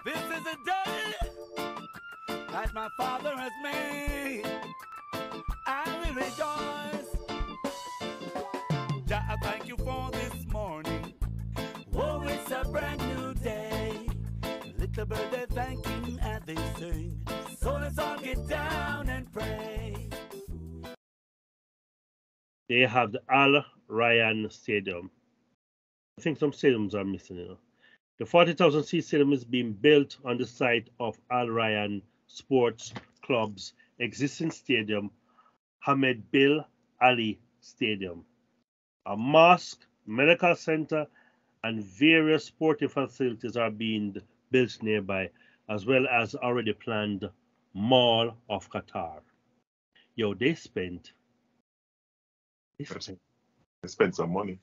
This is a day that my Father has made. I will rejoice. Jah, I thank you for this morning. Oh, it's a brand new day. Little bird, they're thanking and they sing. So let's all get down and pray. They have the Al Ryan Stadium. I think some stadiums are missing, you know. The 40,000 seat stadium is being built on the site of Al Ryan Sports Club's existing stadium, Hamed Bil Ali Stadium. A mosque, medical center, and various sporting facilities are being built nearby, as well as already planned Mall of Qatar. Yo, they spent. They spent some money.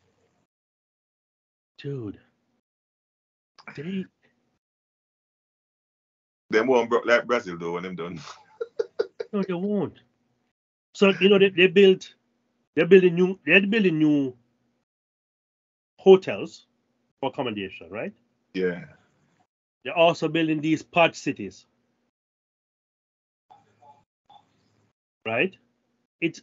Dude. They won't broke like Brazil though when them done. no, they won't. So you know they're building new hotels for accommodation, right? Yeah. They're also building these pod cities, right? It's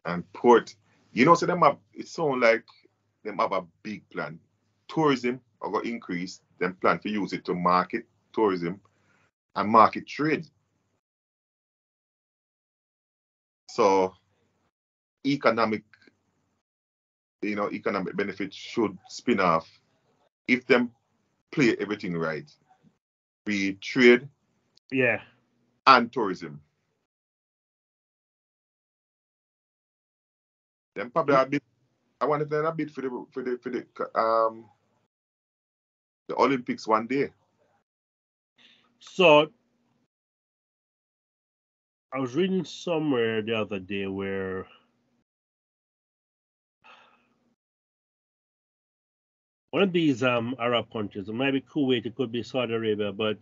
And port, you know, so them have, it sound like them have a big plan. Tourism are going to increase. Them plan to use it to market tourism and market trade. So economic benefits should spin off if them play everything right. Be trade, yeah. and tourism. Then probably a bit. I want to then a bit for the Olympics one day. So I was reading somewhere the other day where one of these Arab countries, it might be Kuwait, it could be Saudi Arabia, but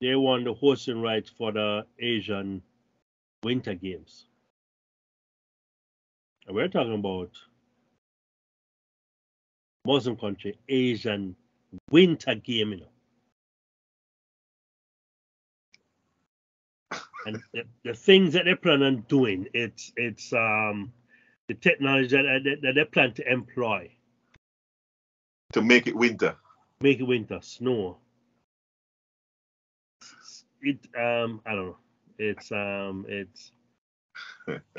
they won the hosting rights for the Asian Winter Games. And we're talking about Muslim country, Asian Winter Game, you know. And the things that they plan on doing, it's the technology that they plan to employ to make it winter. Make it winter, snow. I don't know. It's I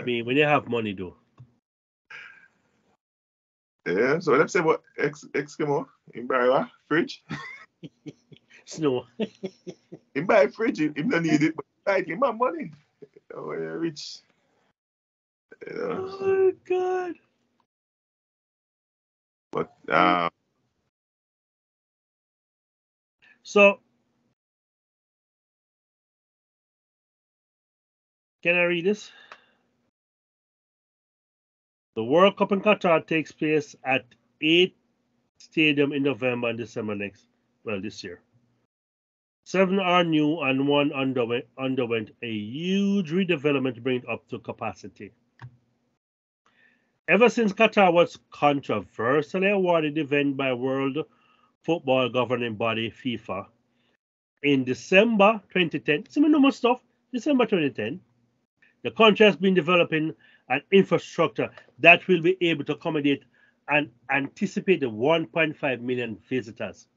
mean, when you have money, though. Yeah, so let's say what Eskimo in buy a fridge. Snow. He buy a fridge, he don't need it, but like him have money. Oh, you're rich. You know. Oh God. But so can I read this? The World Cup in Qatar takes place at 8 stadium in November and December this year. 7 are new and 1 underwent a huge redevelopment to bring it up to capacity. Ever since Qatar was controversially awarded the event by World Football governing body FIFA in December 2010, some normal stuff, December 2010, the country has been developing an infrastructure that will be able to accommodate and anticipate the 1.5 million visitors.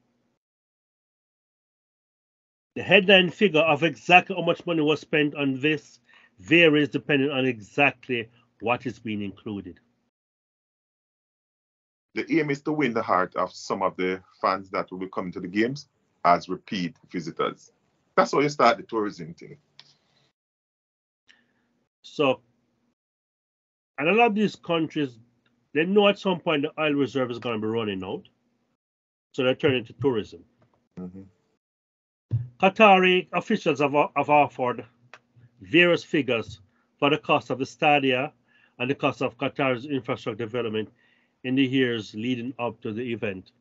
The headline figure of exactly how much money was spent on this varies depending on exactly what is being included. The aim is to win the heart of some of the fans that will be coming to the games as repeat visitors. That's how you start the tourism thing. So, and a lot of these countries, they know at some point the oil reserve is going to be running out. So they're turning to tourism. Mm-hmm. Qatari officials have offered various figures for the cost of the stadia and the cost of Qatar's infrastructure development in the years leading up to the event.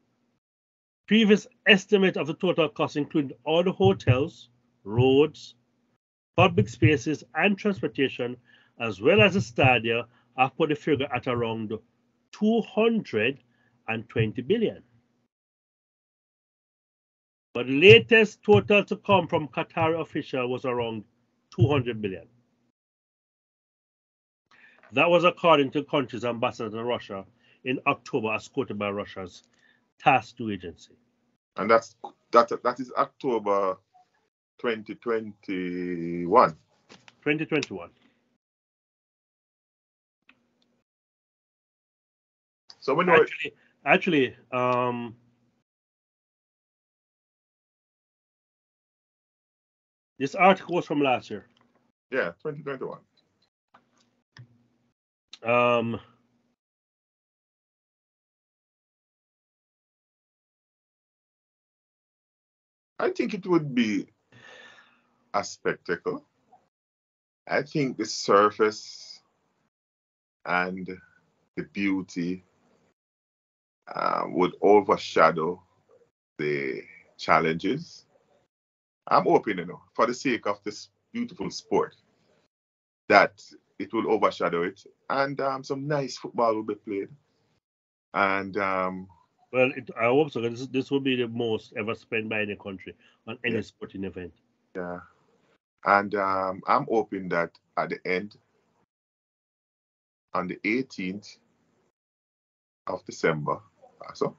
Previous estimate of the total cost included all the hotels, roads, public spaces, and transportation, as well as the stadia, have put the figure at around 220 billion. But the latest total to come from Qatari official was around 200 billion. That was according to the country's ambassador to Russia in October, as quoted by Russia's TASS 2 agency. And that is October 2021. 2021. So we know actually, this article was from last year. Yeah, 2021. I think it would be a spectacle. I think the surface and the beauty would overshadow the challenges. I'm hoping, for the sake of this beautiful sport, that it will overshadow it, and some nice football will be played. And well, I hope so. This will be the most ever spent by any country on any sporting event. Yeah, and I'm hoping that at the end, on the 18th of December, so.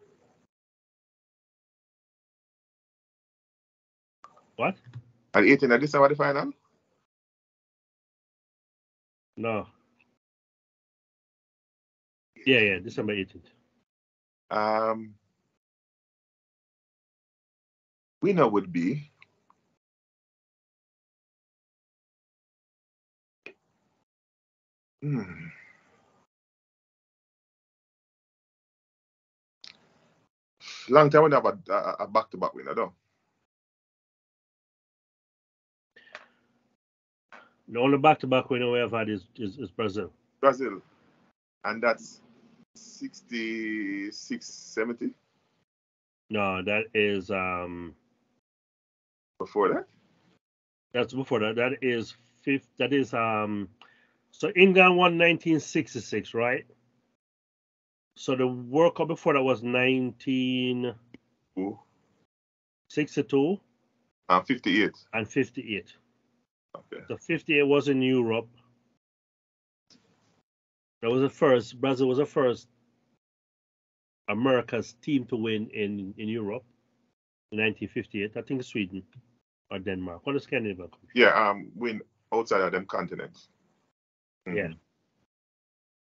What? At the 18th of December, the final? No. Yeah, December 18th. Winner would be long time we have a back-to-back winner, though. The only back-to-back winner we have had is Brazil. Brazil. And that's 66, 70? No, that is before that? That's before that. That is fifth. That is so England won 1966, right? So the World Cup before that was 1962 and 58. And 58. Okay. So 58 was in Europe. That was the first. Brazil was the first America's team to win in Europe in 1958. I think Sweden or Denmark. What is Scandinavia? Yeah, win outside of them continents. Mm-hmm. Yeah.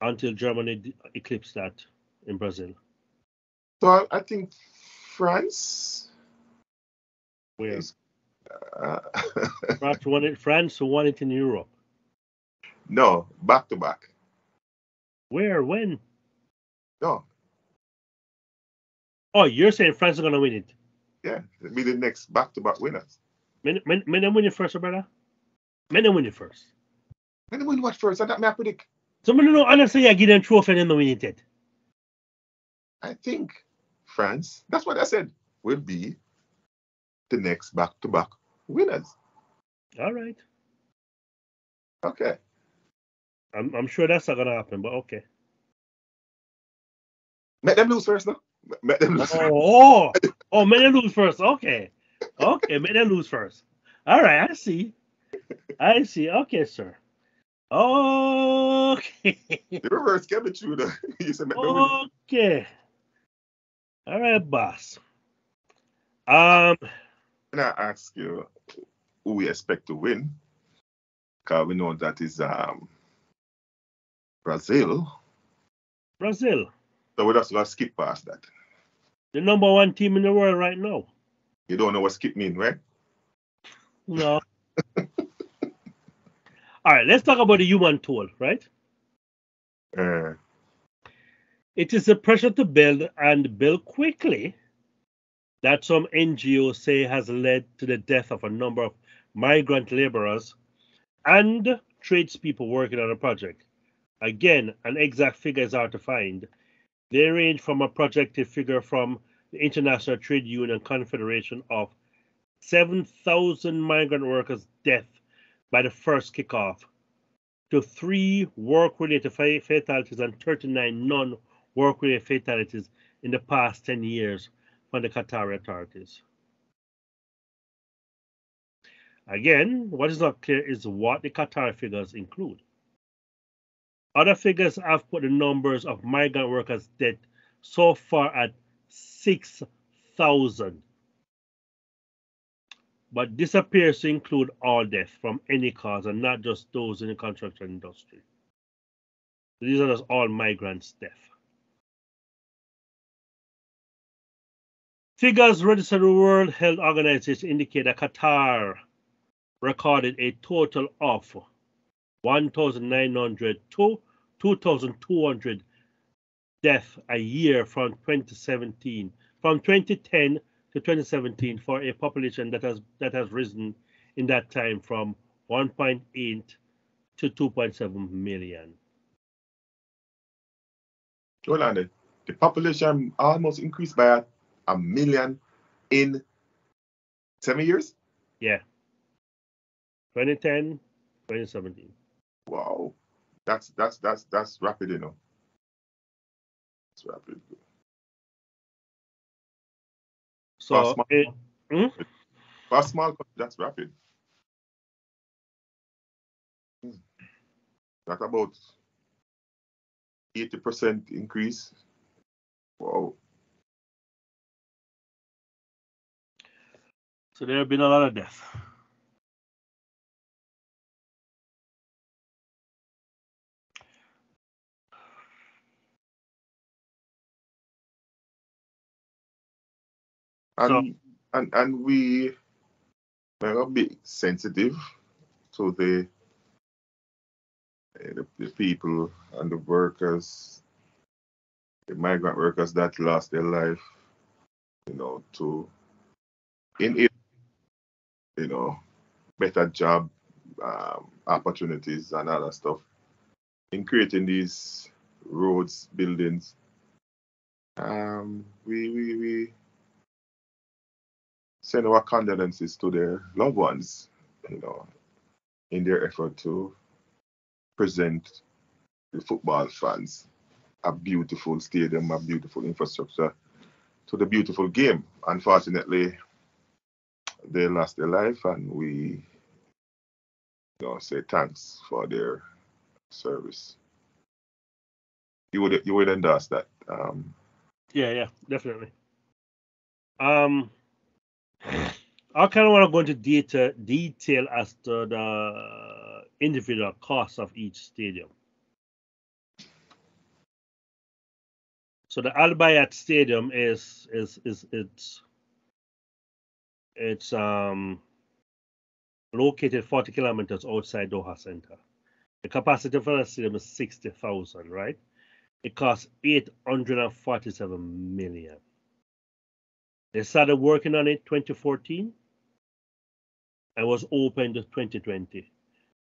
Until Germany eclipsed that in Brazil. So I think France. Where? France won it in Europe. No, back to back. Where? When? No. Oh, you're saying France is gonna win it? Yeah, it'll be the next back-to-back winners. Men win it first, brother. Men win it first. Men win what first? That may I predict. So no, honestly, I give them trophy and then win it. I think France. That's what I said. Will be the next back-to-back winners. All right. Okay. I'm sure that's not gonna happen, but okay. Let them lose first, though. Let them lose. Oh, let them lose first. Okay, let them lose first. All right, I see. Okay, sir. Okay. The reverse can be true, though. You said okay. All right, boss. Can I ask you who we expect to win? Because we know that is Brazil. Brazil. So we're just going to skip past that. The number one team in the world right now. You don't know what skip means, right? No. All right, let's talk about the human toll, right? It is the pressure to build and build quickly that some NGOs say has led to the death of a number of migrant laborers and tradespeople working on a project. Again, an exact figure is hard to find. They range from a projected figure from the International Trade Union Confederation of 7,000 migrant workers' death by the first kickoff to 3 work-related fatalities and 39 non work-related fatalities in the past 10 years from the Qatari authorities. Again, what is not clear is what the Qatari figures include. Other figures have put the numbers of migrant workers dead so far at 6,000. But this appears to include all deaths from any cause and not just those in the construction industry. These are just all migrants' deaths. Figures registered with the World Health Organization indicate that Qatar recorded a total of 1,900 to 2,200 deaths a year from 2010 to 2017 for a population that has risen in that time from 1.8 to 2.7 million. Well, the population almost increased by a million in 7 years? Yeah. 2010, 2017. Wow. That's rapid, you know. It's rapid. So for a small country, that's rapid. That's about 80% increase. Wow. So there have been a lot of deaths. And we are a bit sensitive to the people and the workers, the migrant workers that lost their life, you know, to in it, you know, better job opportunities and other stuff in creating these roads, buildings. We send our condolences to their loved ones, you know, in their effort to present the football fans a beautiful stadium, a beautiful infrastructure to the beautiful game. Unfortunately, they lost their life, and we say thanks for their service. You would endorse that? Yeah, definitely. I kind of want to go into detail as to the individual costs of each stadium. So the Al Bayat Stadium is located 40 kilometers outside Doha Center. The capacity for the stadium is 60,000, right? It costs 847 million. They started working on it 2014 and was opened 2020.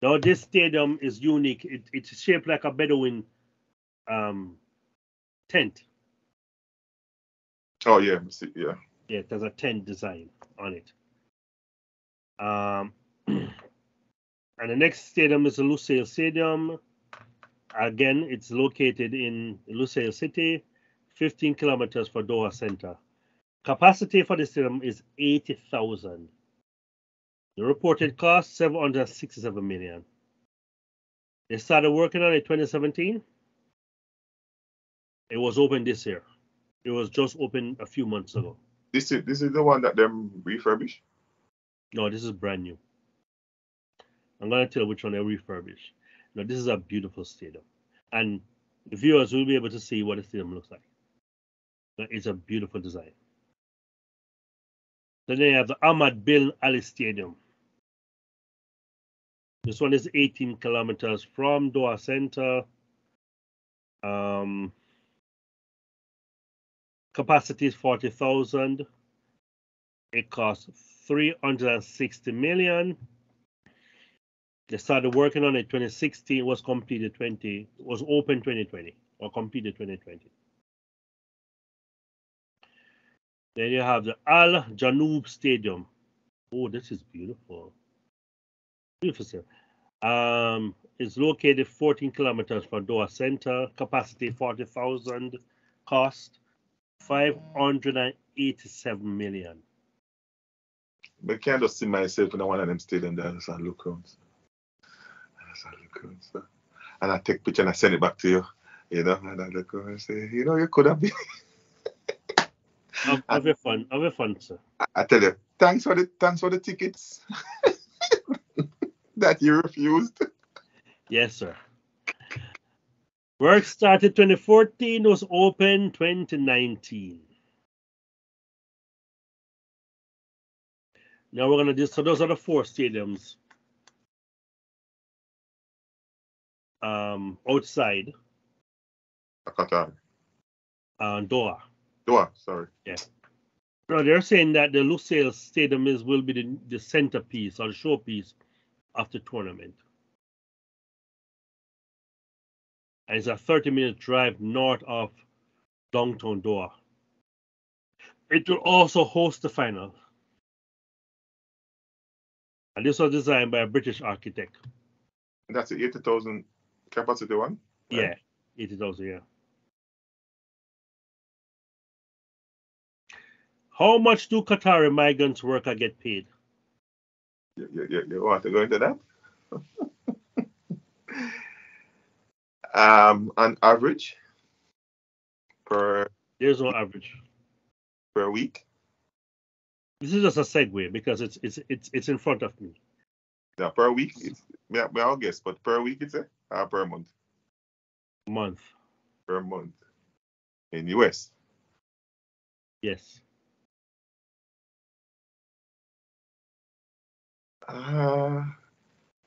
Now this stadium is unique. It's shaped like a Bedouin tent. Oh yeah, yeah. Yeah, it has a tent design on it. And the next stadium is the Lusail Stadium. Again, it's located in Lusail City, 15 kilometers from Doha Center. Capacity for the stadium is 80,000. The reported cost, 767 million. They started working on it in 2017. It was open this year. It was just opened a few months ago. This is the one that them refurbished? No, this is brand new. I'm going to tell you which one they refurbished. Now, this is a beautiful stadium. And the viewers will be able to see what the stadium looks like. It's a beautiful design. Then they have the Ahmad bin Ali Stadium. This one is 18 kilometers from Doha Center. Capacity is 40,000. It costs 360 million. They started working on it 2016. Was completed was open 2020 or completed 2020. Then you have the Al Janoub Stadium. Oh, this is beautiful. Beautiful stadium. It's located 14 kilometers from Doha Center. Capacity 40,000. cost $587 million. I can't just see myself in one of them stadiums there and look around. And I take picture and I send it back to you. You know, and I look around and say, you know, you could have been. Have your fun, sir. I tell you, thanks for the tickets that you refused. Yes, sir. Work started 2014, was open 2019. Now we're gonna do, so those are the 4 stadiums outside Qatar. Doha. Doha, sorry. Yeah. No, they're saying that the Lusail Stadium will be the centerpiece or the showpiece of the tournament. And it's a 30-minute drive north of downtown Doha. It will also host the final. And this was designed by a British architect. And that's the 80,000 capacity one? Right? Yeah, 80,000, yeah. How much do Qatari migrants worker get paid? You want to go into that? On average, there's no average per week. This is just a segue because it's in front of me. Yeah, per week. I'll guess, but per week it's per month. Month. Per month. In US. Yes.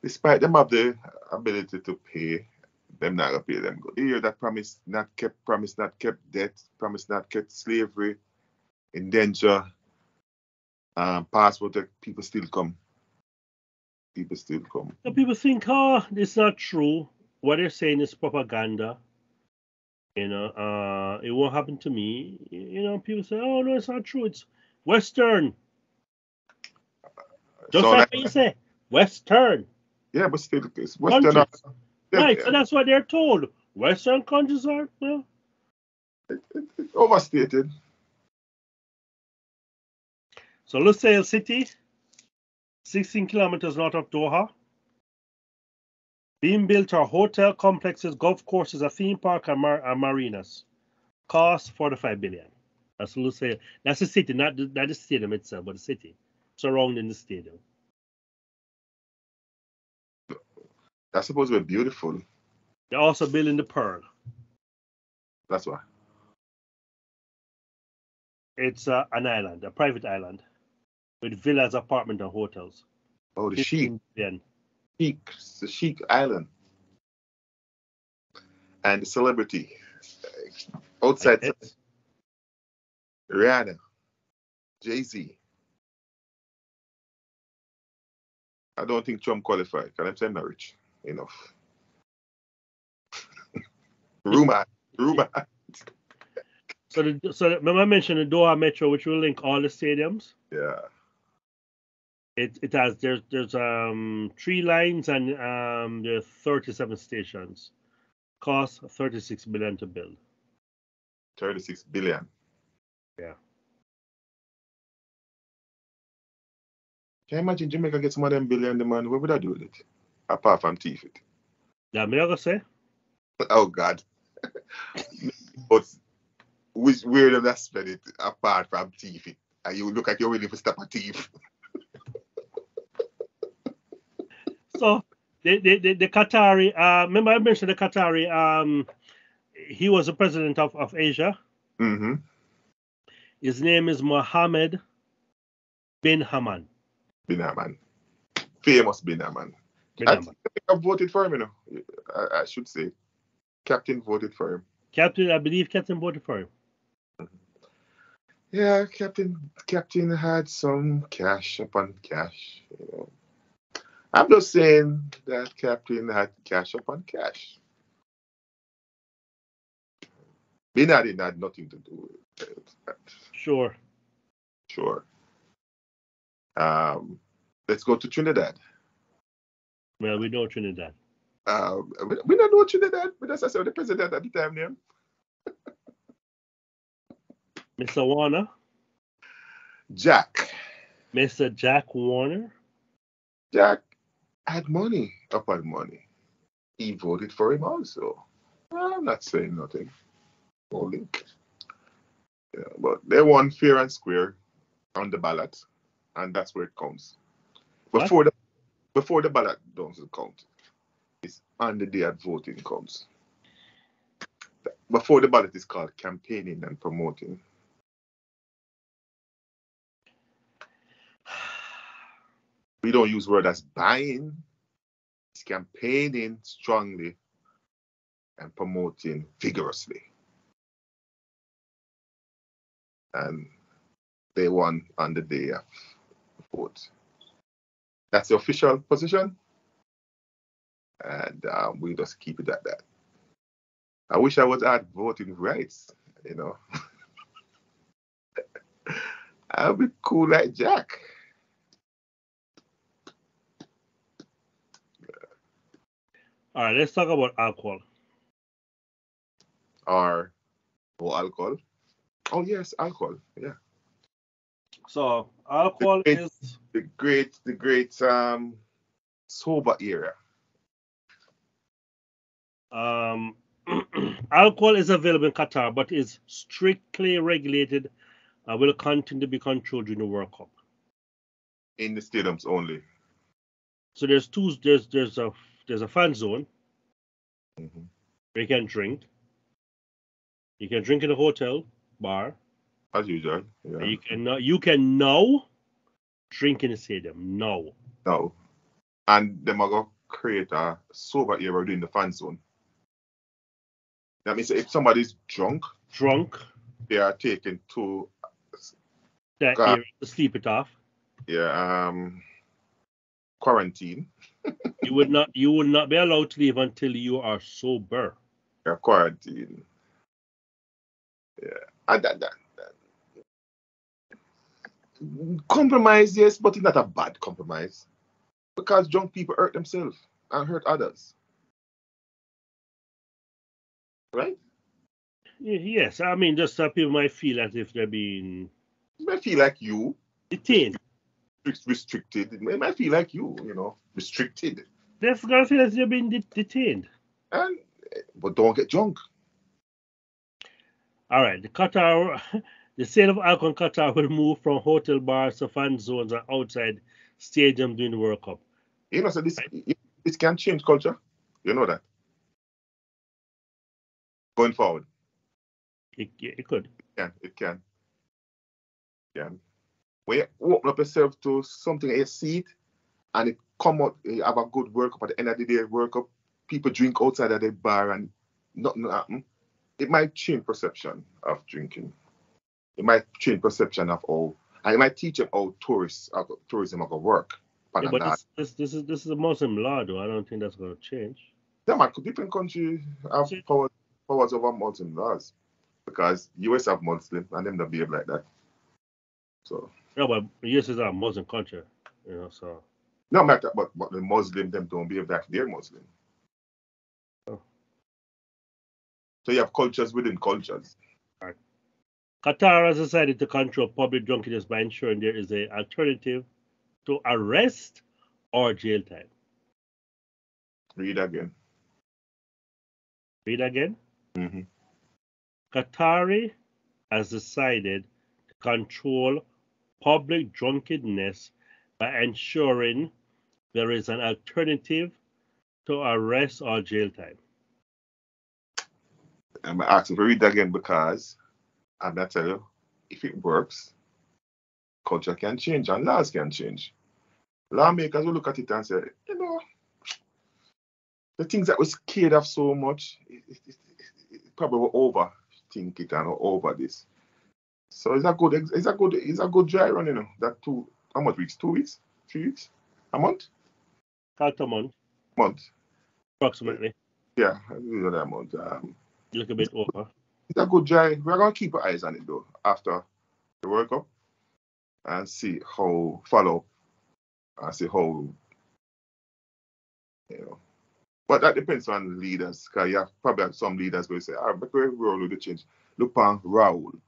Despite them have the ability to pay, them not gonna pay them good. You hear that promise not kept, debt, promise not kept, slavery, indenture, passport, people still come. So people think, it's not true. What they're saying is propaganda. You know, it won't happen to me. You know, people say, oh no, it's not true. It's Western. Just so like you say, Western. Yeah, but still, it's Western. Right, so that's what they're told. Western countries are, well. It's overstated. So Lusail City, 16 kilometers north of Doha. Being built are hotel complexes, golf courses, a theme park, and marinas. Cost $45 billion. That's Lusail. That's the city, not the stadium itself, but the city surrounding the stadium. That's supposed to be beautiful. They're also building the Pearl. That's why. It's an island, a private island, with villas, apartments, and hotels. Oh, the Sheikh. It's the Sheikh Island. And the celebrity. Outside. Rihanna. Jay-Z. I don't think Trump qualified. Can I say not rich enough? Rumor. So remember I mentioned the Doha Metro, which will link all the stadiums. Yeah. It has there's 3 lines and there are 37 stations. Cost $36 billion to build. 36 billion. Yeah. Can you imagine Jamaica gets more than billion demand? What would I do with it? Apart from teeth it. Yeah, me gonna say. Oh God. But where do they spend it apart from teeth it? And you look like you're willing to stop a thief. So the Qatari, remember I mentioned the Qatari, he was the president of Asia. Mm-hmm. His name is Mohammed bin Haman. Bin Haman. Famous Bin Haman. I voted for him, you know. I should say. Captain voted for him. I believe Captain voted for him. Yeah, Captain had some cash upon cash, you know. I'm just saying that Captain had cash upon cash. Bin Laden had nothing to do with it. Sure. Let's go to Trinidad. Well, we know Trinidad. We don't know Trinidad, but that's the president at the time, name. Mr. Warner, Jack. Mr. Jack Warner. Jack had money, upon money. He voted for him also. I'm not saying nothing. Only. Yeah, but they won fair and square on the ballot, and that's where it comes. What? Before the ballot doesn't count, it's on the day that voting comes. Before the ballot is called campaigning and promoting. We don't use word as buying. It's campaigning strongly and promoting vigorously. And they won on the day of vote. That's the official position. And we just keep it at that. I wish I was at voting rights, you know. I'll be cool like Jack. All right, let's talk about alcohol. Or alcohol. Oh yes, alcohol. Yeah. So alcohol is the great sober era. Alcohol is available in Qatar, but is strictly regulated and will continue to be controlled during the World Cup. In the stadiums only. So there's a fan zone Mm-hmm. where you can drink. You can drink in a hotel bar. As usual. Yeah. You can now drink in the stadium. No. And them are gonna create a sober area in the fan zone. That means if somebody's drunk, they are taken to that area to sleep it off. Yeah, quarantine. You would not be allowed to leave until you are sober. Yeah, quarantine. Yeah, and that. Compromise, yes, but it's not a bad compromise because drunk people hurt themselves and hurt others. Right? Yes, I mean, just that people might feel as if they're being. It might feel like you. Detained. Restricted. It might feel like you, restricted. They're going to feel as they're being detained. But don't get drunk. All right, the sale of alcohol in Qatar will move from hotel bars to fan zones and outside stadiums during the World Cup. So this can change culture. You know that. Going forward. It could. Yeah, it can. Yeah. When you open up yourself to something you see it and it come out, you have a good World Cup at the end of the day, World Cup, people drink outside of the bar and nothing happen. It might change perception of drinking. It might change perception of and it might teach them how tourism are gonna work. Yeah, but this is a Muslim law, though. I don't think that's gonna change. Yeah, man, different countries have powers over Muslim laws because US have Muslim and them don't behave like that. So. No, but US is a Muslim country, so. No matter, but the Muslim them don't behave like they're Muslim. Oh. So you have cultures within cultures. Right. Qatar has decided to control public drunkenness by ensuring there is an alternative to arrest or jail time. Read again. Mm-hmm. Qatari has decided to control public drunkenness by ensuring there is an alternative to arrest or jail time. I'm asking to read that again because I'm going to tell you, if it works, culture can change and laws can change. Lawmakers will look at it and say, the things that we scared of so much, it probably will overthink it and over this. So it's a good dry run, That how much weeks? 2 weeks? 3 weeks? A month? About a month. Approximately. Yeah, a month. A little bit over. It's a good dry. We're gonna keep our eyes on it though after the World Cup and see how follow and see how But that depends on leaders. Because you have probably some leaders will say, but we roll with the change. Look on Raul.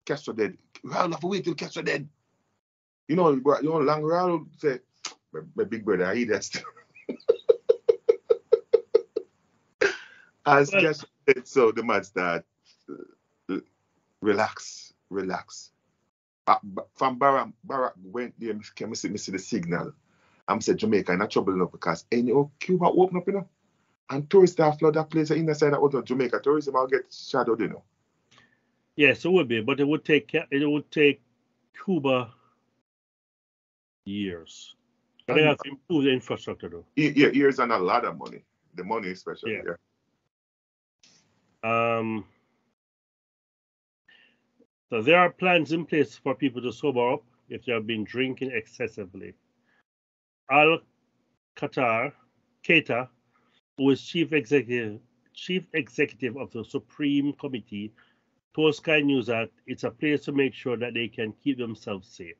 Castro dead. Raul have to wait till Castro dead. You know, long Raul say, my big brother, I eat that stuff. As Castro dead, so the man start relax. From Barack went there, I see the signal. I'm saying Jamaica in trouble enough because Cuba open up, you know. And tourists that flood that place in the side of Jamaica, tourism will get shadowed, you know. Yes, it would be, but it would take Cuba years. But they have to improve the infrastructure, though. Years and a lot of money. The money especially, yeah. So there are plans in place for people to sober up if they have been drinking excessively. Al-Qatar, Keita, who is chief executive of the Supreme Committee, told Sky News that it's a place to make sure that they can keep themselves safe.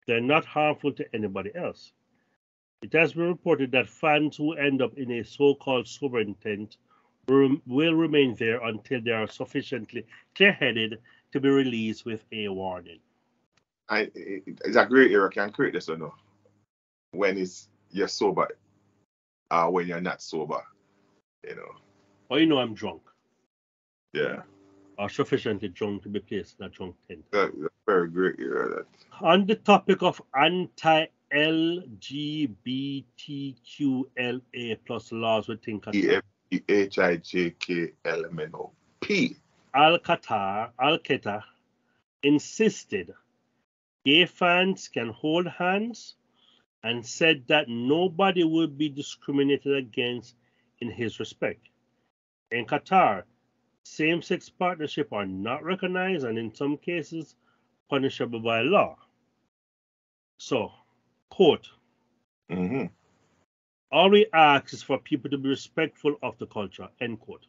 They're not harmful to anybody else. It has been reported that fans who end up in a so-called sober intent will remain there until they are sufficiently clear-headed to be released with a warning. It's a great era. Can create this or no? When you're sober, when you're not sober, you know. Or I'm drunk. Yeah. Or sufficiently drunk to be placed in a drunk tent. That's a very great era. That. On the topic of anti-LGBTQLA plus laws within Qatar. EFHIJKLMNOP. Al-Qatar insisted gay fans can hold hands and said that nobody would be discriminated against in his respect. In Qatar, same-sex partnerships are not recognized and in some cases punishable by law. So, quote, all we ask is for people to be respectful of the culture, end quote.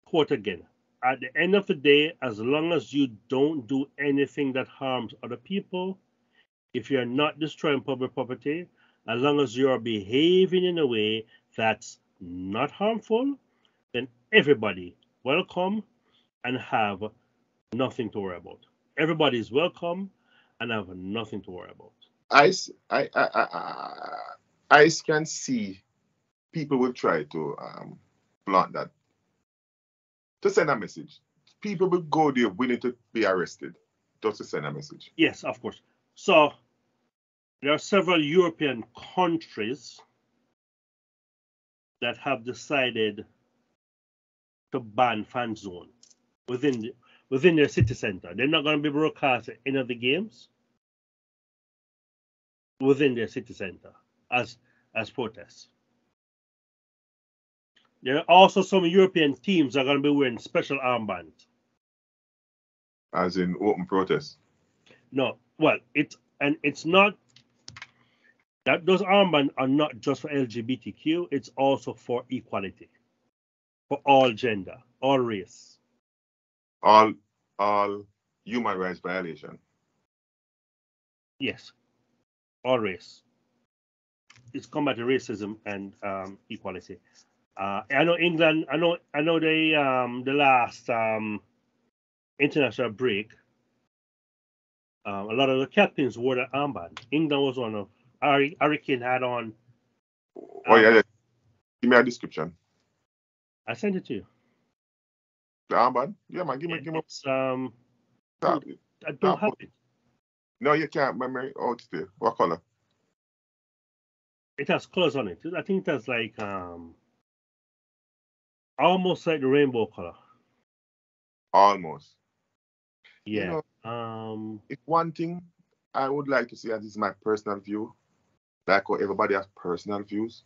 Quote again, at the end of the day, as long as you don't do anything that harms other people, if you're not destroying public property, as long as you are behaving in a way that's not harmful, then everybody welcome and have nothing to worry about. Everybody is welcome and have nothing to worry about. I can see people will try to plant that. To send a message. People will go there willing to be arrested just to send a message. Yes, of course. So there are several European countries that have decided to ban fan zone within their city center. They're not going to be broadcasting any of the games within their city center as protests. There are also some European teams that are going to be wearing special armbands. As in open protest? No. Well, it's not that those armbands are not just for LGBTQ, it's also for equality. For all gender, all race. All human rights violation. Yes. All race. It's combating racism and equality. I know England. I know the last international break. A lot of the captains wore the armband. England was one of. Harry Kane had on. Yeah. Give me a description. I sent it to you. The armband? Yeah, man. Give me. I don't have it. No, you can't. Memory out there. What color? It has colors on it. I think it has like almost like the rainbow color. Almost. Yeah. It's one thing I would like to see, and this is my personal view. Like how everybody has personal views.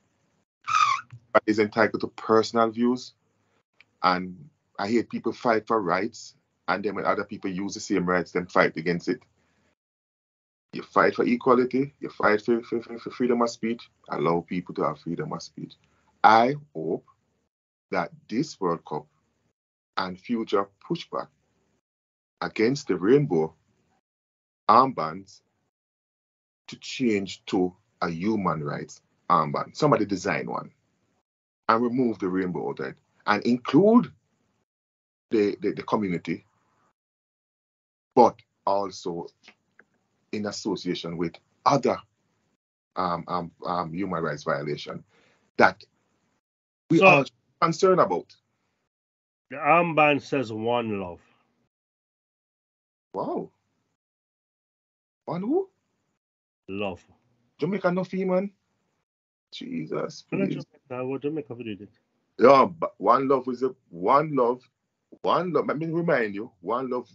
But is entitled to personal views. And I hear people fight for rights, and then when other people use the same rights, then fight against it. You fight for equality, you fight for freedom of speech, allow people to have freedom of speech. I hope that this World Cup and future pushback against the rainbow armbands to change to a human rights armband. Somebody design one and remove the rainbow out of it and include the community but also in association with other human rights violation that we are concerned about. The armband says one love. Wow. One who? Love. Jamaica no fee, man. Jesus, please. What Jamaica did it? Yeah, but one love is one love. Let me remind you, one love.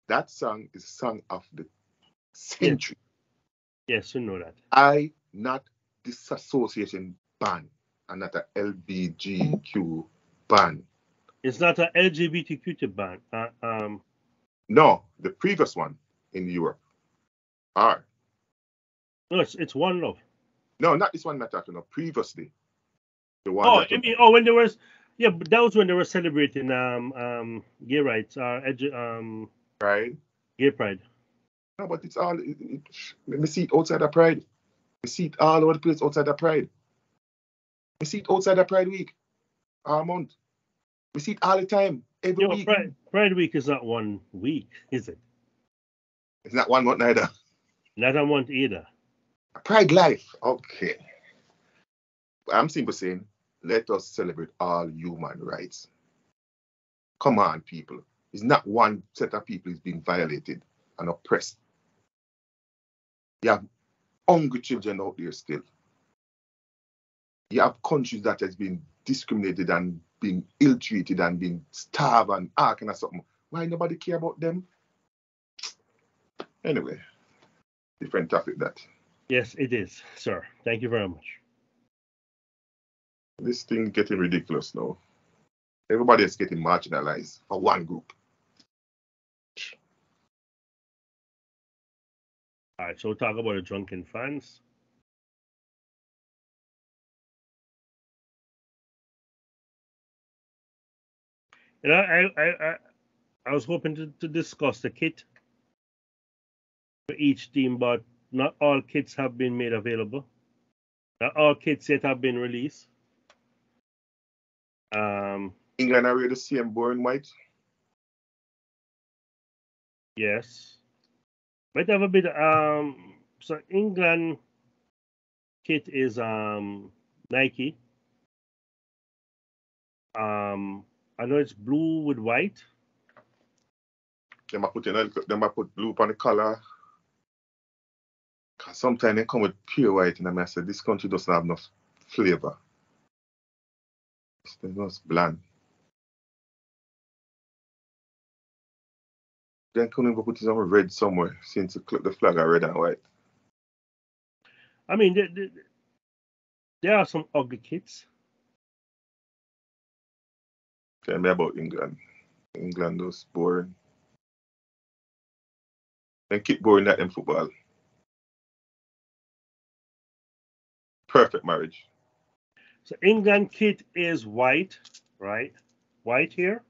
That song is a song of the century. Yes, we know that. I not disassociation ban and not a LBGQ ban. It's not an LGBTQ ban. No, the previous one in Europe. All right. No, it's one love. No, not this one I'm talking about. Previously. The one when there was, but that was when they were celebrating gay rights, Pride. Gay pride. No, but it's all. Let me see it outside of Pride. We see it all over the place outside of Pride. We see it outside of Pride Week, our month. We see it all the time, every week. Pride Week is not 1 week, is it? It's not 1 month neither. Not a month either. Pride Life, okay. I'm simply saying, let us celebrate all human rights. Come on, people. It's not one set of people is being violated and oppressed. You have hungry children out there still. You have countries that has been discriminated and being ill-treated and being starved and all kind of something. Why nobody care about them? Anyway, different topic that. Yes, it is, sir. Thank you very much. This thing getting ridiculous now. Everybody is getting marginalized for one group. All right, so we'll talk about the drunken fans. You know, I was hoping to discuss the kit for each team, but not all kits have been made available. Not all kits yet have been released. England are the same boring white. Yes. Might have a bit so England kit is Nike. I know it's blue with white. They might put blue on the collar. Cause sometimes they come with pure white and I say this country doesn't have enough flavor. It's just bland. Then couldn't even put some red somewhere since the flag are red and white. I mean, there are some ugly kits. Tell me about England. England was boring. And keep boring at them football. Perfect marriage. So England kit is white, right? White here.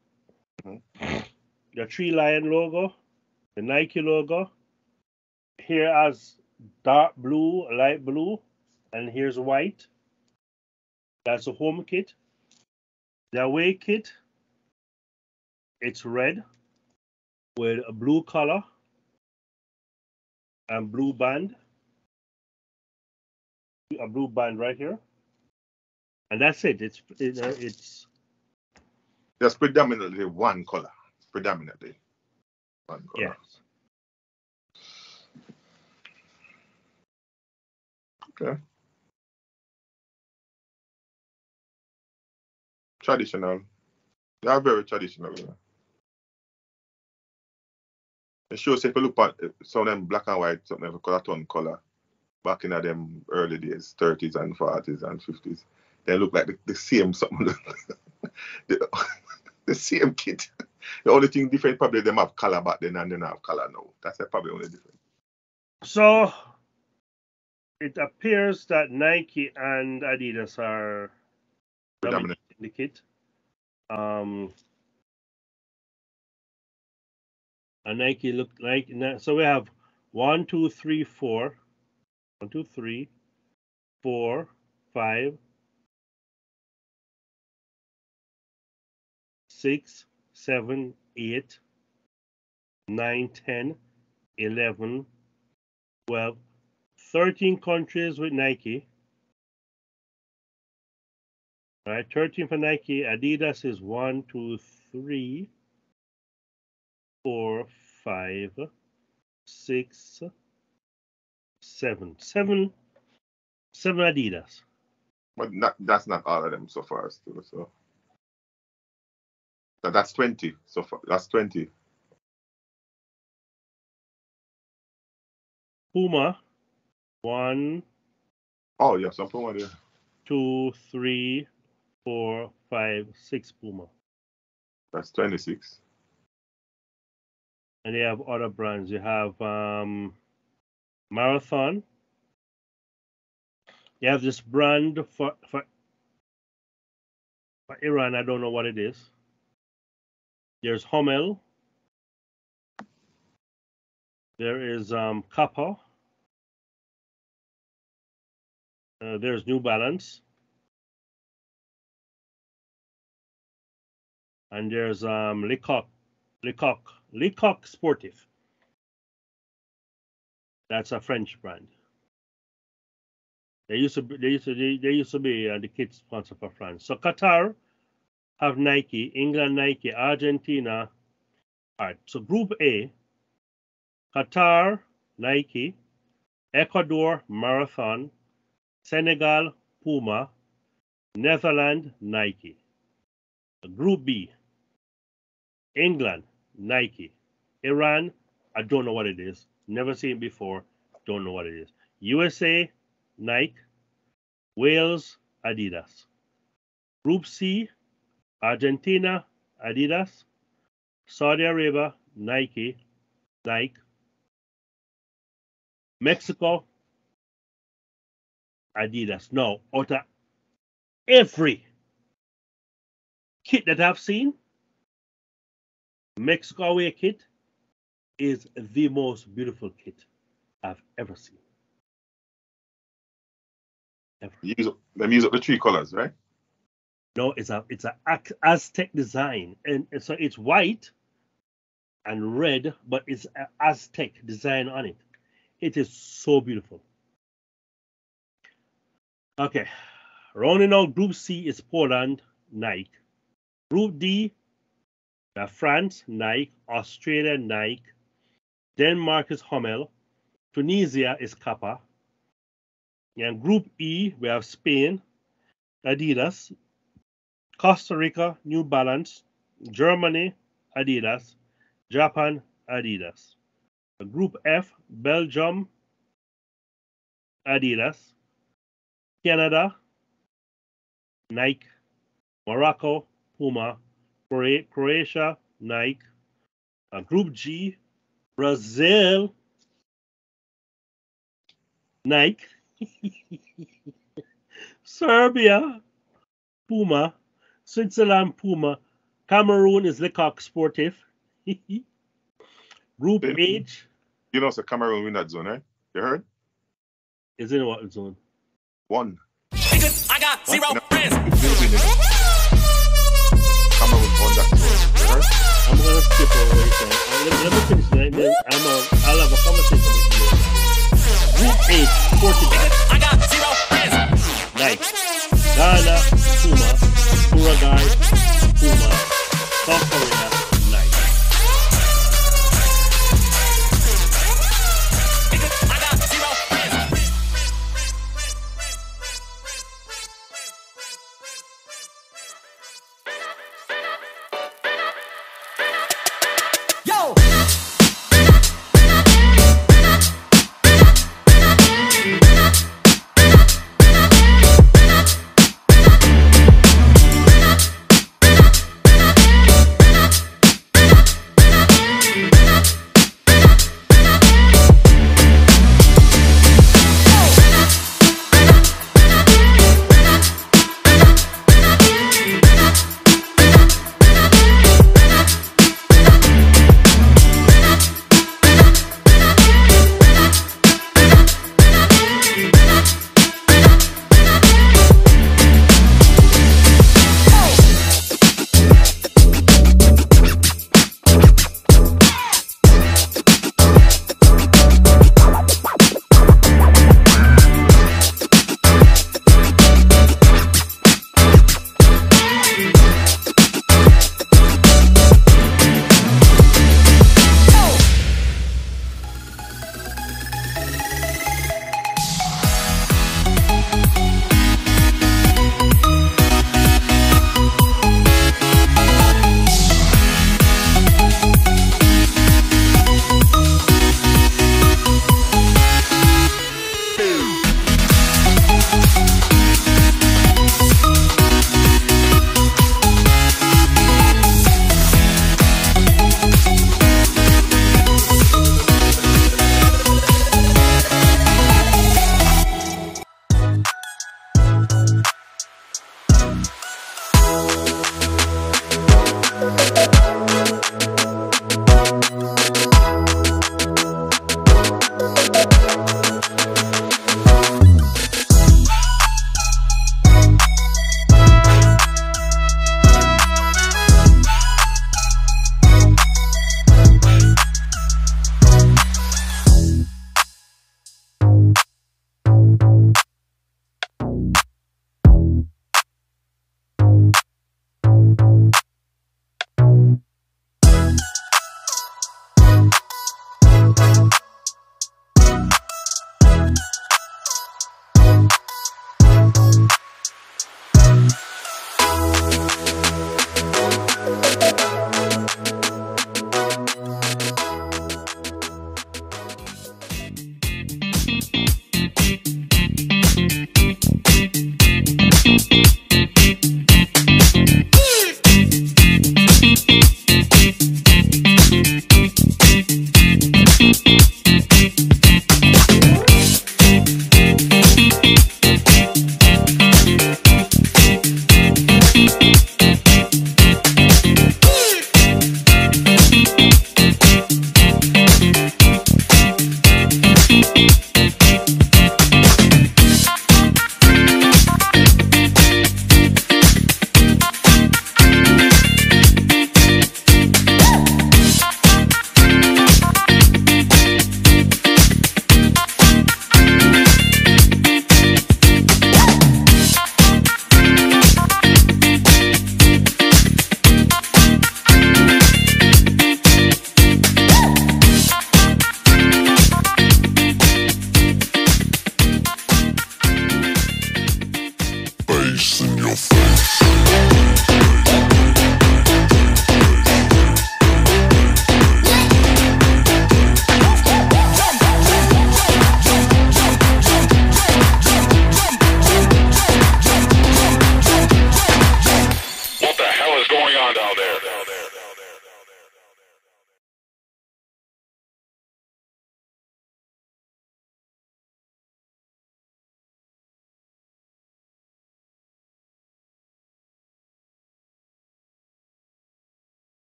Mm-hmm. The 3 Lion logo, the Nike logo. Here as dark blue, light blue, and here's white. That's the home kit. The away kit, it's red with a blue color and blue band. A blue band right here. And that's it. It's just predominantly one color. Predominantly one color. Yes. Okay. Traditional. They are very traditional. Yeah. It shows if you look at some of them black and white, some of them color back in them early days, 30s and 40s and 50s. They look like the same something. the same kit. The only thing different probably them have color back then and they don't have color now. That's probably only different. So it appears that Nike and Adidas are dominating the kit. And Nike look like so we have 1, 2, 3, 4. 1, 2, 3, 4, 5, 6, 7, 8, 9, 10, 11, 12, 13 countries with Nike. All right, 13 for Nike. Adidas is 1, 2, 3, 4, 5, 6, 7. 7 Adidas. But that's not all of them so far still. So that's 20 so far. That's 20. Puma, 1, Oh, yeah, some Puma there. 2, 3, 4, 5, 6 Puma. That's 26. And they have other brands. You have Marathon. You have this brand for Iran. I don't know what it is. There's Hummel. There is Kappa. There's New Balance. And there's Lecoq Sportif. That's a French brand. They used to be the kit sponsor for France. So Qatar have Nike, England Nike, Argentina. All right. So Group A, Qatar Nike, Ecuador Marathon, Senegal Puma, Netherlands Nike. Group B, England Nike, Iran, I don't know what it is, never seen it before, don't know what it is. USA Nike, Wales Adidas. Group C, Argentina Adidas, Saudi Arabia Nike, Mexico Adidas. No, out of every kit that I've seen, Mexico away kit is the most beautiful kit I've ever seen. Ever. Them use up the 3 colors, right? No, it's a Aztec design, and so it's white and red, but it's an Aztec design on it. It is so beautiful. Okay, rounding out Group C is Poland Nike. Group D, France Nike, Australia Nike, Denmark is Hummel, Tunisia is Kappa. And Group E, we have Spain, Adidas, Costa Rica, New Balance, Germany, Adidas, Japan, Adidas. Group F, Belgium, Adidas, Canada, Nike, Morocco, Puma, Croatia, Nike. Group G, Brazil, Nike, Serbia, Puma, Switzerland, Puma, Cameroon is Lecoq Sportif. Group H. You know, so Cameroon win that zone, right? You heard? Is in what zone? 1. I got 0 friends. Cameroon won that zone. You heard? I'm gonna skip over it. Let me finish that. Then I'll have a conversation with you. Group H, Portugal. I got 0 friends. Nice. Ghana, Puma, Uruguay, Puma, South Korea, Nike. I got 0 friends. Yo!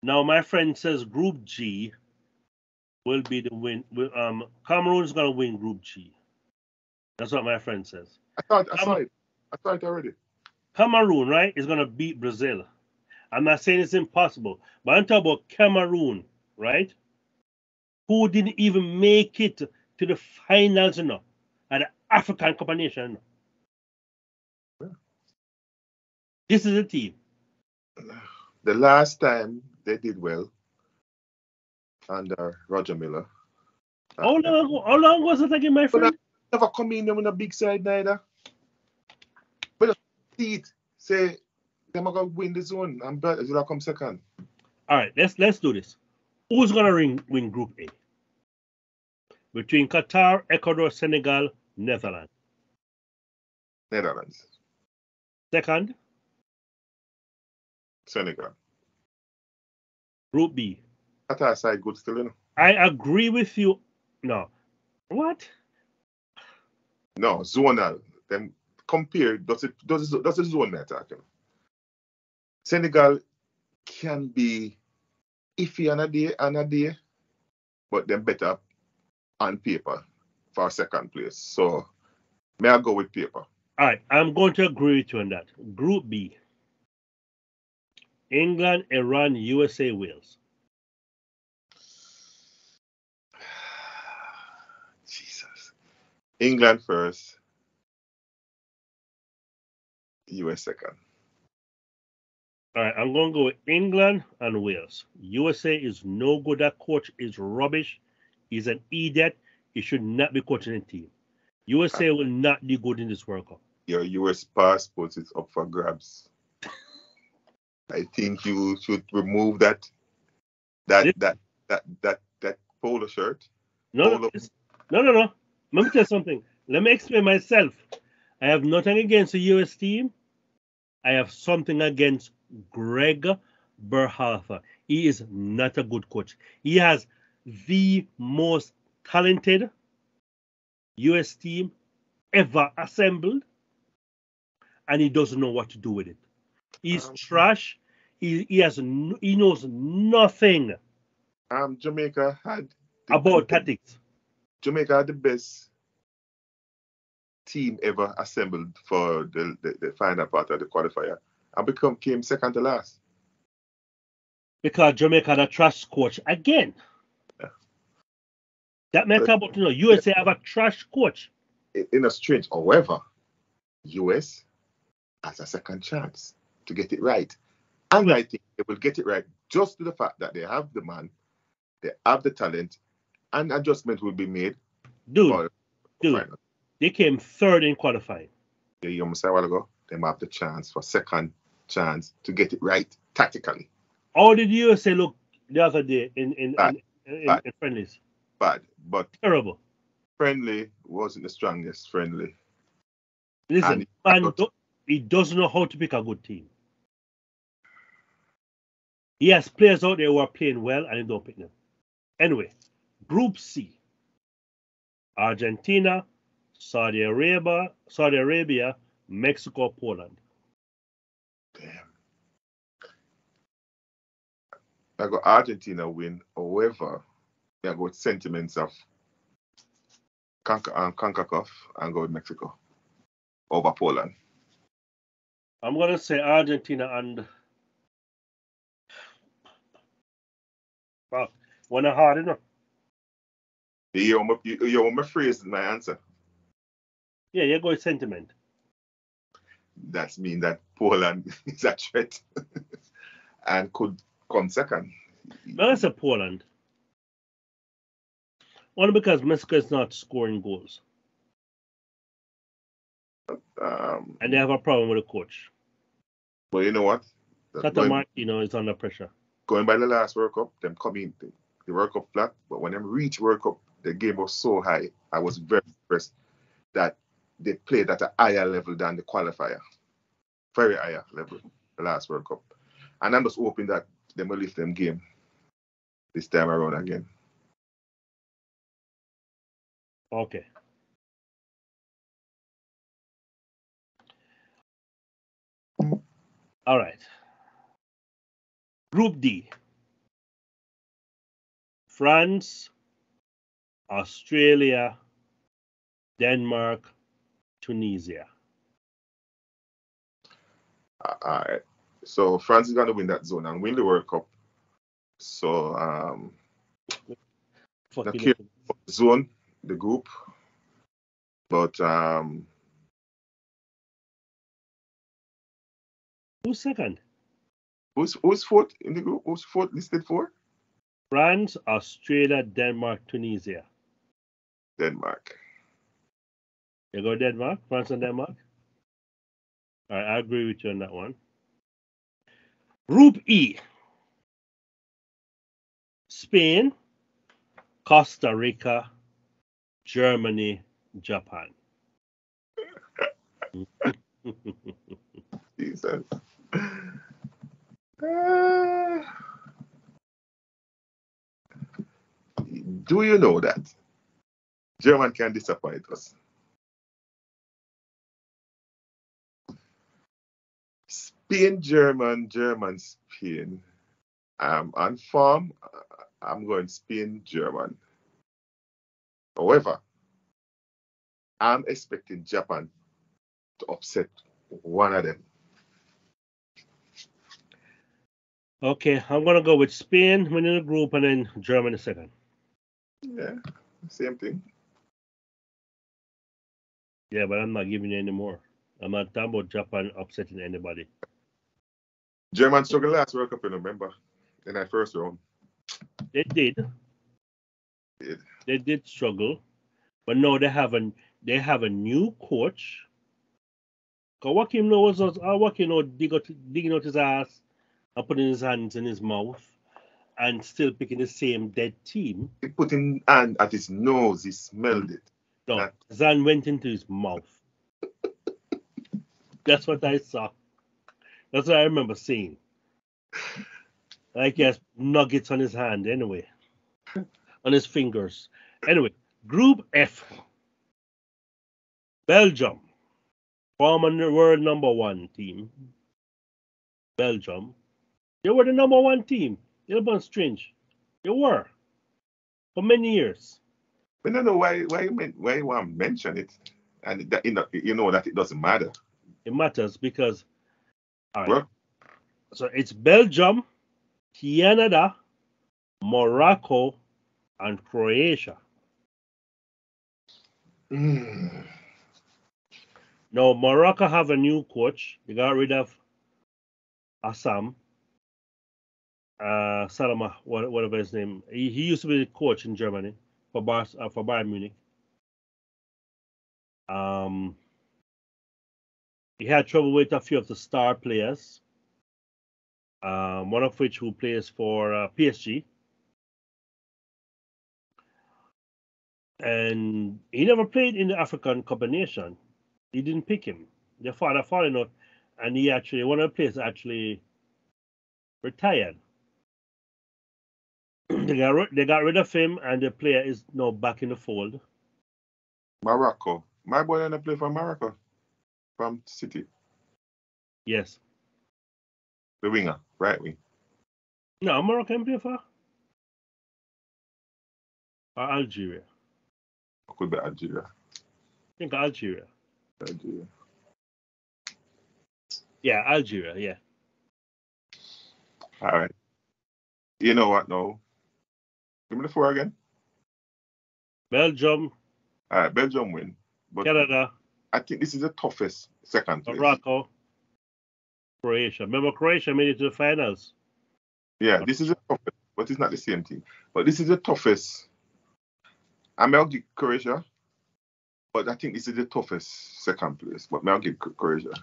Now, my friend says Group G will be the win. Cameroon is going to win Group G. That's what my friend says. I saw it already. Cameroon, right, is going to beat Brazil. I'm not saying it's impossible, but I'm talking about Cameroon, right? Who didn't even make it to the finals, at the African Cup of Nations. Yeah. This is a team. The last time they did well under Roger Miller. How long was it again, my friend? Never come in on a big side neither. But see it, say they're gonna win the zone and Brazil come second. All right, let's do this. Who's gonna win Group A? Between Qatar, Ecuador, Senegal, Netherlands. Netherlands. Second, Senegal. Group B. Qatar side good still, I agree with you. No. What? No, zonal. Then compare, does it zone that talking? Senegal can be iffy on a day, but then better on paper for second place. So may I go with paper? All right, I'm going to agree with you on that. Group B. England, Iran, USA, Wales. Jesus. England first. US second. All right, I'm going to go with England and Wales. USA is no good. That coach is rubbish. He's an idiot. He should not be coaching a team. USA will not be good in this World Cup. Your US passport is up for grabs. I think you should remove that polo shirt. No. Let me tell you something. Let me explain myself. I have nothing against the US team. I have something against Greg Berhalter. He is not a good coach. He has the most talented US team ever assembled, and he doesn't know what to do with it. He's trash. He knows nothing Jamaica had about tactics. Jamaica had the best team ever assembled for the final part of the qualifier and came second to last. Because Jamaica had a trash coach again. Yeah. That make about USA have a trash coach. In a strange, however, US has a second chance to get it right. And I think they will get it right just to the fact that they have the man, they have the talent, and adjustment will be made. Dude, they came third in qualifying. Yeah, you almost said a while ago, they have the chance for second chance to get it right tactically. How did USA look the other day in friendlies? Bad, but terrible. Friendly wasn't the strongest friendly. Listen, And man, he doesn't know how to pick a good team. He has players out there who are playing well and he don't pick them. Anyway, Group C. Argentina, Saudi Arabia, Mexico, Poland. damn. I got Argentina win. However, I got sentiments of CONCACAF and go with Mexico over Poland. I'm gonna say Argentina and one hard enough. You want me phrase my answer. Yeah, you go with sentiment. That means that Poland is a threat and could come second. I'm gonna say Poland. Only because Mexico is not scoring goals. And they have a problem with the coach. But you know what? Tata Martino is under pressure. Going by the last World Cup, them coming the World Cup flat, but when them reach World Cup, the game was so high. I was very impressed that they played at a higher level than the qualifier. Very higher level, the last World Cup. And I'm just hoping that they will lift them game this time around again. Okay. All right. Group D. France, Australia, Denmark, Tunisia. All right. So France is going to win that zone and win the World Cup. So not care for the zone, the group, but who's second? Who's fourth in the group? Who's fourth listed for? France, Australia, Denmark, Tunisia. Denmark. You go Denmark, France and Denmark? All right, I agree with you on that one. Group E. Spain, Costa Rica, Germany, Japan. Jesus. Do you know that German can disappoint us? Spain, German, Spain. On form, I'm going Spain, German. However, I'm expecting Japan to upset one of them. Okay, I'm going to go with Spain winning the group and then Germany second. Yeah, same thing. Yeah, but I'm not giving you any more. I'm not talking about Japan upsetting anybody. German struggled last World Cup, you remember, in that first round. They did. They did struggle, but no, they have a new coach. Cause Joaquim knows Joaquim digging out his ass and putting his hands in his mouth and still picking the same dead team. He put his hand at his nose. He smelled it. No, Zan went into his mouth. That's what I saw. That's what I remember seeing. Like he has nuggets on his hand anyway. On his fingers. Anyway, Group F. Belgium. Former world number one team. Belgium. They were the number one team. You're a bunch strange. They were. For many years. I don't know why you want to mention it. And that, you know that it doesn't matter. It matters because so it's Belgium, Canada, Morocco, and Croatia. Now Morocco have a new coach. They got rid of Assam. Salama, whatever his name. He used to be the coach in Germany for Bayern Munich. He had trouble with a few of the star players. One of which who plays for PSG. And he never played in the African Cup of Nations. He didn't pick him. Their father falling out, and he actually one of the players actually retired. They got rid of him, and the player is now back in the fold. Morocco. My boy didn't play for Morocco from City. Yes. The winger, right wing. No, Morocco can play for or Algeria. Could be Algeria. I think Algeria. Algeria. Yeah, Algeria. Yeah. All right. You know what now? Give me the 4 again. Belgium, All right, Belgium win. But Canada, I think this is the toughest second place. Morocco, Croatia. Remember, Croatia made it to the finals. Yeah, this is the toughest, but it's not the same thing. But this is the toughest. I may give Croatia, but I think this is the toughest second place. But I'll give Croatia.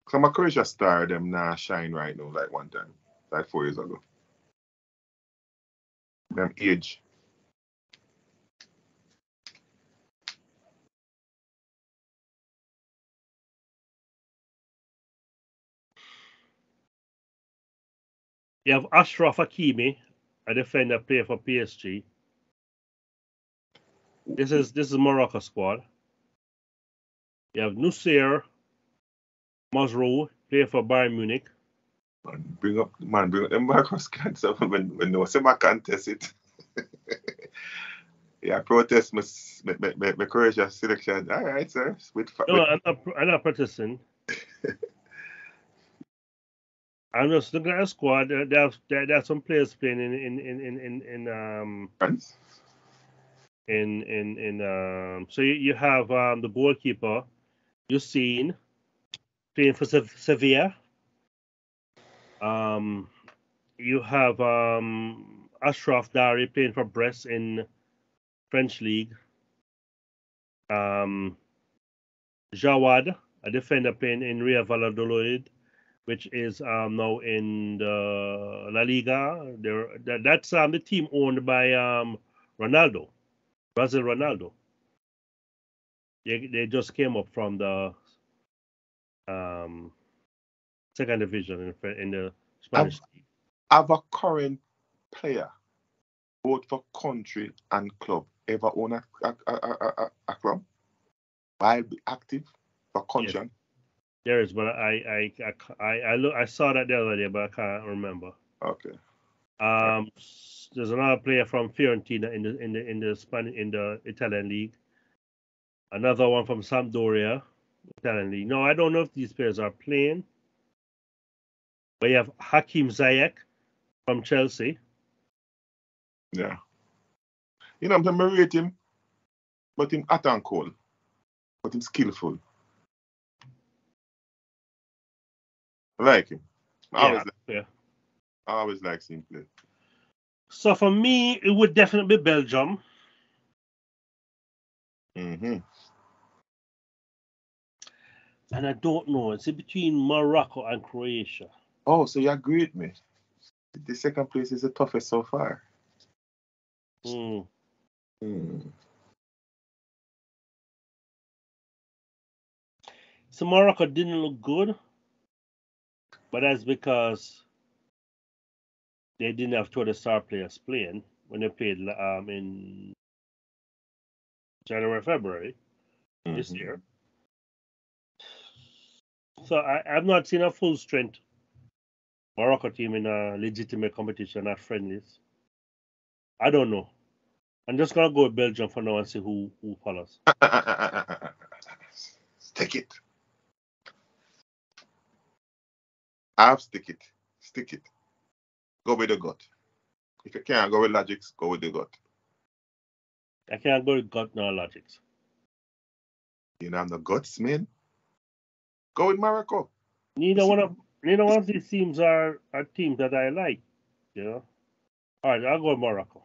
Some of Croatia star them now shine right now like one time, like 4 years ago. Them age. You have Ashraf Hakimi, a defender player for PSG. This is Morocco squad. You have Nusir Mazrou, player for Bayern Munich. Bring up them Marcus cancer when no somebody contest it. Yeah, protest my Croatia selection. All right, sir. No, I'm not protesting. I'm just looking at the squad. There are some players playing in France. So you have the goalkeeper, Yassine, playing for Sevilla. You have Ashraf Dari playing for Brest in French league. Jawad, a defender playing in Real Valladolid, which is now in the La Liga. That's the team owned by Ronaldo, Brazil Ronaldo. They just came up from the second division in the Spanish league. Have a current player, both for country and club, ever own a club? While be active for country? Yes. There is, but I saw that the other day, but I can't remember. Okay. There's another player from Fiorentina in the Italian league. Another one from Sampdoria, Italian league. No, I don't know if these players are playing. But you have Hakim Ziyech from Chelsea. Yeah. You know, I'm rate him, but him hot and cold, but him skillful. I like him. I always like seeing play. So for me, it would definitely be Belgium. Mm-hmm. And I don't know. It's between Morocco and Croatia. Oh, so you agree with me? The second place is the toughest so far. So Morocco didn't look good, but that's because they didn't have two of the star players playing when they played in January, February this year. So I've not seen a full strength Morocco team in a legitimate competition at friendlies. I don't know. I'm just gonna go with Belgium for now and see who follows. Stick it. Stick it. Go with the gut. If you can't go with logics, go with the gut. I can't go with gut nor logics. You know, I'm the guts, man. Go with Morocco. Neither one of these teams are teams that I like. You know. All right, I'll go with Morocco.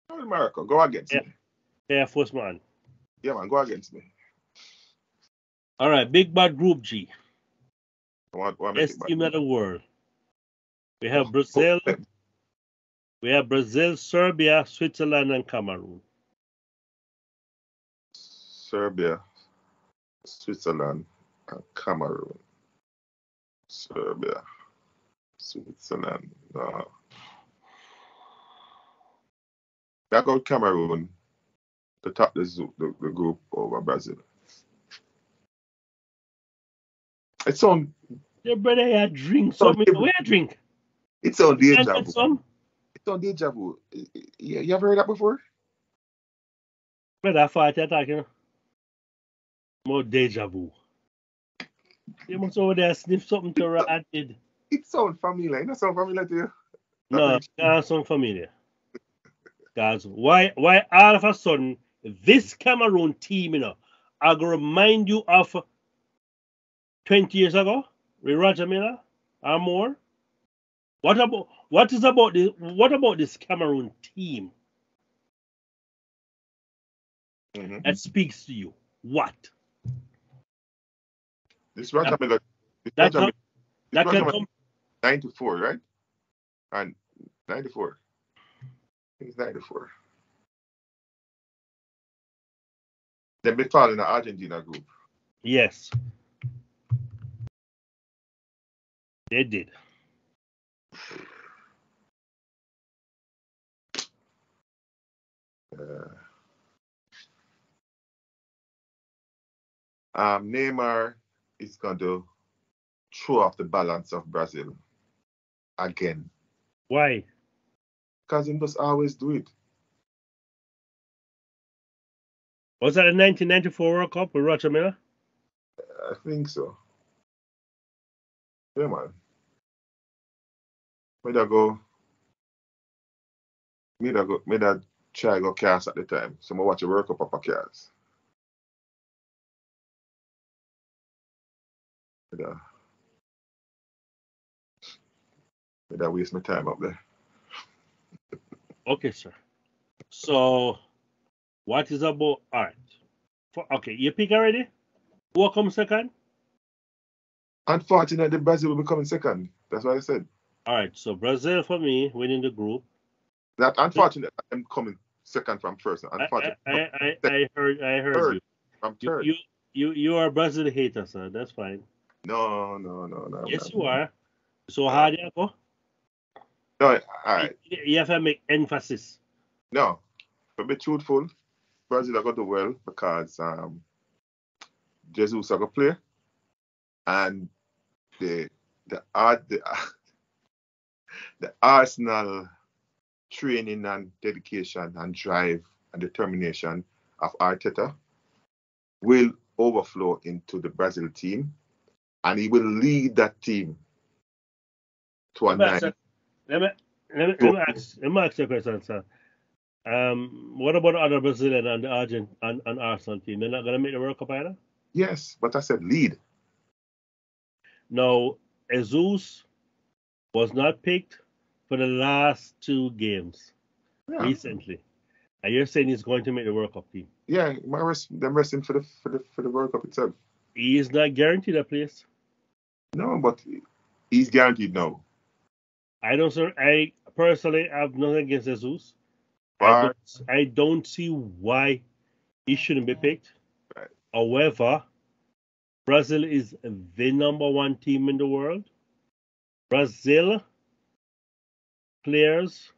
Go with Morocco. Go against me. Yeah, first man. Yeah, man. Go against me. All right, big bad group G. What Best team in the world. We have Brazil. We have Brazil, Serbia, Switzerland, and Cameroon. Serbia, Switzerland, and Cameroon. Serbia, Switzerland. I got Cameroon to top the group over Brazil. It's on. Your brother had drink something. Where drink? It's on Can deja get vu. some? It's on deja vu. You ever heard that before? Brother, I thought you're talking more deja vu. You must over there sniff something to rat did. It sounds familiar. It doesn't sound familiar to you? No, it doesn't sound familiar. Guys, why all of a sudden this Cameroon team, I gonna remind you of 20 years ago with Roger Miller or more? What about this Cameroon team Mm-hmm. that speaks to you? What? This Roger Miller. That can come. 94, right? And 94. I think it's 94. They've been following the Argentina group. Yes. They did. Neymar is going to throw off the balance of Brazil again. Why? Because he must always do it. Was that the 1994 World Cup with Roger Miller? I think so. Yeah, man. Made that try go cast at the time. So I watch a World Cup up a cast. Made that waste my time up there. Okay, sir. So, what is about? All right. Okay, you pick already? Who comes second? Unfortunately, Brazil will be coming second. That's what I said. All right, so Brazil for me winning the group. That unfortunately, I'm coming second from first. Unfortunately, I heard third, you. From third. You are a Brazil hater, sir. That's fine. No. Yes, you are. So how do you go? No, all right. You have to make emphasis. No, to be truthful, Brazil are going to do well because Jesus are going to play, and the Arsenal training and dedication and drive and determination of Arteta will overflow into the Brazil team, and he will lead that team to a night. Let me ask you a question, sir. What about the other Brazilian and the Argent and Arsenal team? They're not going to make the World Cup either? Yes, but I said lead. No, Jesus was not picked for the last two games recently. And you're saying he's going to make the World Cup team? Yeah, them resting for the World Cup itself. He is not guaranteed a place. No, but he's guaranteed now. I personally have nothing against Jesus. But I don't see why he shouldn't be picked. Right. However, Brazil is the number one team in the world. Brazil players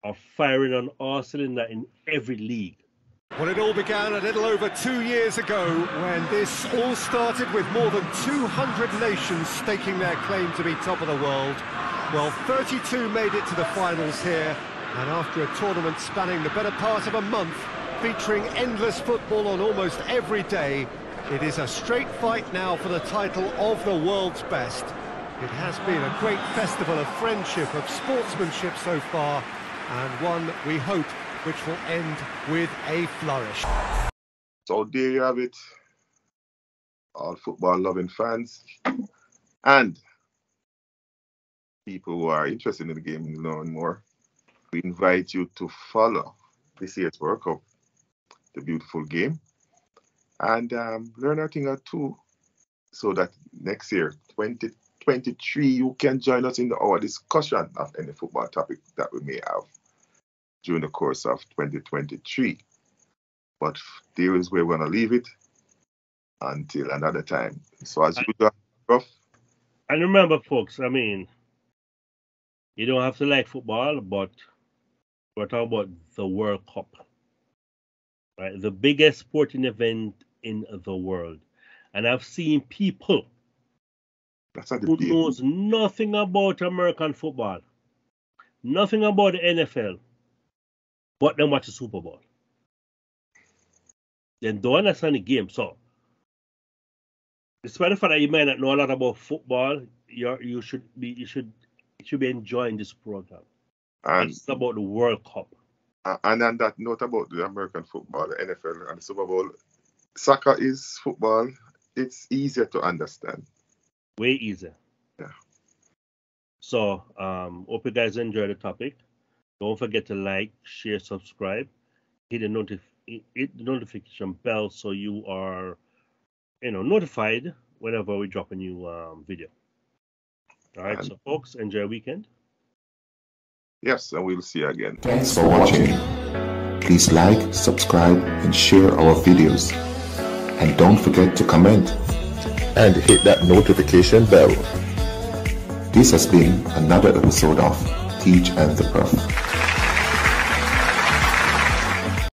are firing on all cylinders in every league. Well, it all began a little over 2 years ago when this all started with more than 200 nations staking their claim to be top of the world. Well, 32 made it to the finals here, and after a tournament spanning the better part of a month, featuring endless football on almost every day, it is a straight fight now for the title of the world's best. It has been a great festival of friendship, of sportsmanship so far, and one, we hope, which will end with a flourish. So there you have it, all football-loving fans and people who are interested in the game and learn more. We invite you to follow this year's World Cup, the beautiful game, and learn a thing or two so that next year, 2023, you can join us in our discussion of any football topic that we may have during the course of 2023. But there is where we're going to leave it until another time. So as usual, Prof. And remember, folks, I mean, you don't have to like football, but we're talking about the World Cup, right? The biggest sporting event in the world. And I've seen people who knows nothing about American football, nothing about the NFL, but then watch the Super Bowl. Then don't understand the game. So, despite the fact that you may not know a lot about football, you should be enjoying this program. And it's about the World Cup. And on that note about the American football, the NFL, and the Super Bowl, soccer is football. It's easier to understand. Way easier. Yeah. So, hope you guys enjoy the topic. Don't forget to like, share, subscribe, hit the notification bell so you are, notified whenever we drop a new video. All right, so folks, enjoy your weekend. Yes, and we'll see you again. Thanks for watching. Please like, subscribe, and share our videos. And don't forget to comment and hit that notification bell. This has been another episode of Teach and the Prof.